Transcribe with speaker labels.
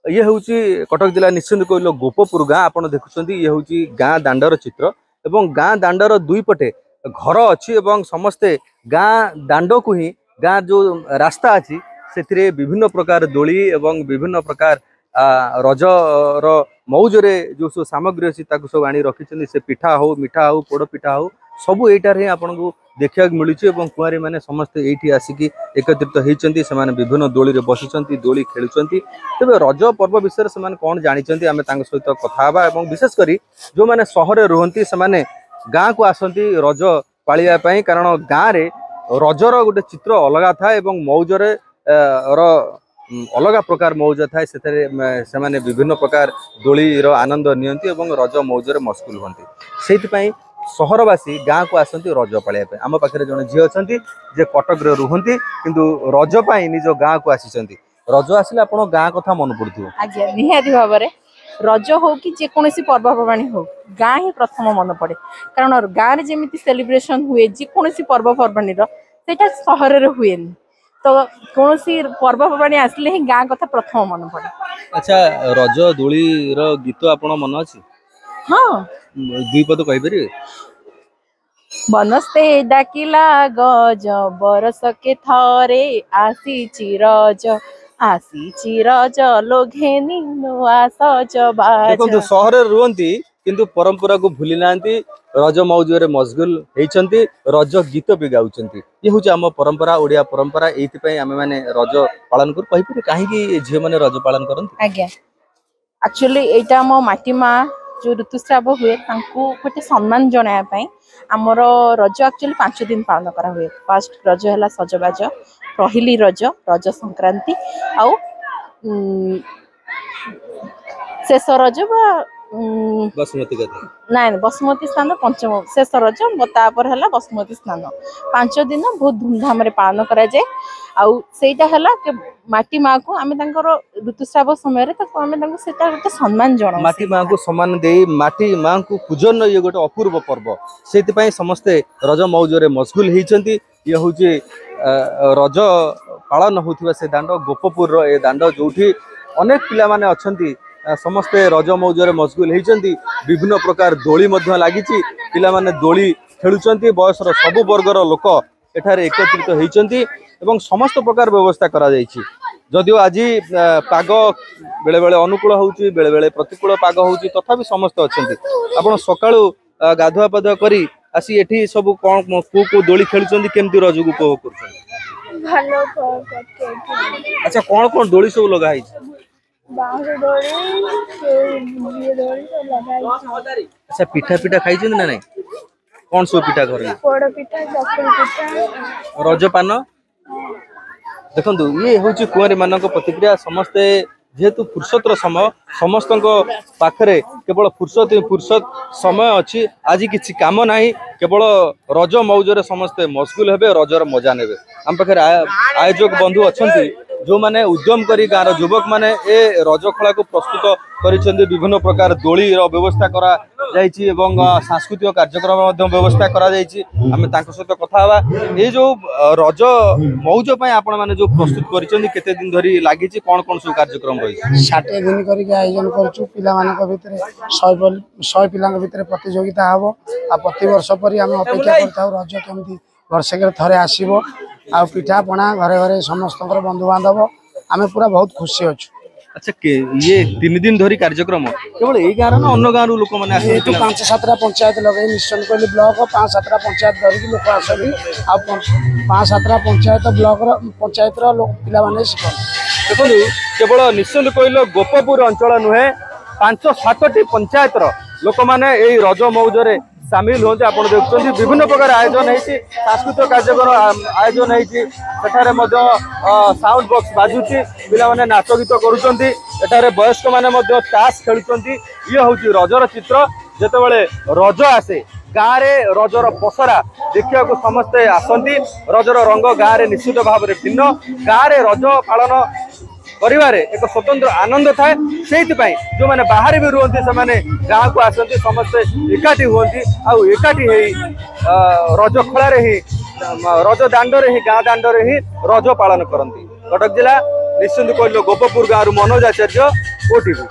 Speaker 1: ये हूँ कटक जिला निश्चिंत कोइल गोपपुर गाँ आप देखुं ये हूँ गाँ दांडर चित्र एवं गाँ दांडर दुई पटे घर अच्छी समस्ते गाँ दांड को ही गाँ जो रास्ता अच्छी से विभिन्न प्रकार दोली एवं विभिन्न प्रकार रजर मौजरे जो सब सामग्री अच्छी सब आनी रखी से पिठा हो मिठा हो पोड़ पिठा हो सबू यहीटार ही आपन को देखा मिलूँ कुआरी मैंने समस्ते ये आसिकी एकत्रित होती से विभिन्न दोली बसुंच दोली खेलुंट तेज रज पर्व विषय से कौन जानते आम सहित कथा और विशेषकर जो मैंने सहर रुहति से गाँ को आसती रज पालियापाई कारण गाँव में रजर गोटे चित्र अलग था मौजरे अलग प्रकार मौज थाए से विभिन्न प्रकार दोलीर आनंद नियंती रज मौजरे मस्कुल होती से सहरवासी गाँ को आसती रज पालिया आम पाखे जड़े झी अच्छा जे कटक रुहति किंतु रज पाई निज गाँ को आसी रज आसिले आप गाँ कथा मन पड़ो
Speaker 2: आज्ञा निहाती भाव रज हो कि जेकोसी पर्वपर्वाणी हो गाँ ही प्रथम मन पड़े कारण गाँव में जमी सेलिब्रेशन हुए जेकोसी पर्वपर्वाणी सेटा सहर में हुए तो कौन सी पर्वपर्वाणी आसले ही गाँ कथा प्रथम मन पड़े।
Speaker 1: अच्छा रज दोली गीत आप मन अच्छी
Speaker 2: हाँ
Speaker 1: दुई पद कहीपर
Speaker 2: बनस्ते डाकिला गज बरस के थरे आसी रज लोघेनी नुआ सज
Speaker 1: देखो सहर रुहति किंतु परंपरा को भूली ना रज मौजरे मशगुल होती रज गीत भी गाँव ये हूँ आम परंपरा ओडिया परंपरा ये आम मैंने रज पालन कर कहीं झील मैंने रज पालन करते
Speaker 2: आज्ञा एक्चुअली यहाँ मो माटी माँ जो ऋतुस्राव हुए गोटे सम्मान जनायापाई आमर रज एक्चुअली 5 दिन पालन करा हुए। फर्स्ट रज है सजबाज पहली रज रज संक्रांति आउ शेष रज
Speaker 1: बसुमती
Speaker 2: ना बसुमती स्नान पंचम शेष रज तापर है बसुमती स्नान 5 दिन बहुत धूमधाम पालन करा जाए आउ सेटा हला के माटी माँ को आम ऋतुस्राव समय गोटे सम्मान जन
Speaker 1: माटी माँ को सम्मान दे माटी माँ को पूजन ये गोटे अपूर्व पर्व से समस्ते रज मौजरे मशगुल होती ये हूँ रज पालन होता से दांड गोपपुर ए दांड जो अनेक पिला माने अच्छी समस्ते रज मौजरे मशगुल होती विभिन्न प्रकार दोली लगी पिला माने दोली खेलुंट बयसर सबु वर्गर लोक एठारे एकत्रित होती एवं समस्त प्रकार व्यवस्था करा जायछि जदियो आज पाग बेले बेले अनुकूल होउछि बेले बेले प्रतिकूल पाग होउछि तथापि समस्त अच्छे आपण सकाळु गाधुआ पाधुआ करी आसी एठी सब कौन को दोली खेलुछन्ती केमती रज को उपभोग करछन्ती अच्छा कौन कौन दोली सब लगा है अच्छा पिठा पिठा खाई ना नहीं कौन सब पिठा घर
Speaker 3: पोड़ पिठा चकुली पिठा
Speaker 1: रज पान देखो ये हूँ कुआरी मान प्रतिक्रिया समस्ते जेहेतु फुर्सतर समय समस्त पाखरे केवल फुर्सत समय अच्छी आज किसी कम ना केवल रज मौजरे समस्ते मशगुल हेबे रजर मजा नेबे आम पाखे आयोजक बंधु अच्छा जो माने उद्यम करी गाँव युवक माने ए रज खला को प्रस्तुत करिसेंती विभिन्न प्रकार दोली व्यवस्था करा जाइछि एवं सांस्कृतिक कार्यक्रम व्यवस्था करा जाइछि आमे तांको सहित कथा हवा ए जो रज मौज पय आपण माने जो प्रस्तुत करिसेंती केते दिन धरी लागिछि कोन कोन सब कार्यक्रम रही
Speaker 4: 60 दिन करी आयोजन करछु पिला मानक भितरे 100 पिलांक भितरे प्रतियोगिता हबो आ प्रति वर्ष परि हम अपेक्षा करथाउ रज केमती वर्षके थरे आसीबो आ पिठा पणा घरे घरे समस्त बंधु बांधव आमे पूरा बहुत खुशी अच्छु
Speaker 1: अच्छा ये 3 दिन धरी कार्यक्रम केवल यही गाँव ना अन्य गाँव लोक मैंने
Speaker 4: 5-7टा पंचायत लगे निश्चल कोइली ब्लॉक 5-7टा पंचायत धरिक लोक आसती आ 5-7टा पंचायत ब्लॉक पंचायत पिला माने शिखन
Speaker 1: देखो केवल निश्चल कोइल गोपपुर अंचल नुहे 5-7टी पंचायत लोक मैंने यही रज मौजरे सामिल होते आप देखते विभिन्न प्रकार आयोजन होती सांस्कृतिक कार्यक्रम आयोजन होती साउंड बॉक्स बाजुची पिला माने नाच गीत करुँचे वयस्क माने ताश खेलुंट ये हूँ रजर चित्र जिते रज आसे गाँव में रजर पसरा देखा समस्ते आसती रजर रंग गाँव में निश्चित भाव में भिन्न गाँव में रज पालन करिवारे एक स्वतंत्र आनंद थाए से जो मैंने बाहर भी रुहति से गाँव को आसती समस्ते एकाठी हुंती आउ एकाठी रज खलारे ही रज दांडरे ही गाँ दांडरे ही रज पालन करती कटक जिला निश्चिंत कोइल गोपपुर गाँव मनोज आचार्य ओटीवी।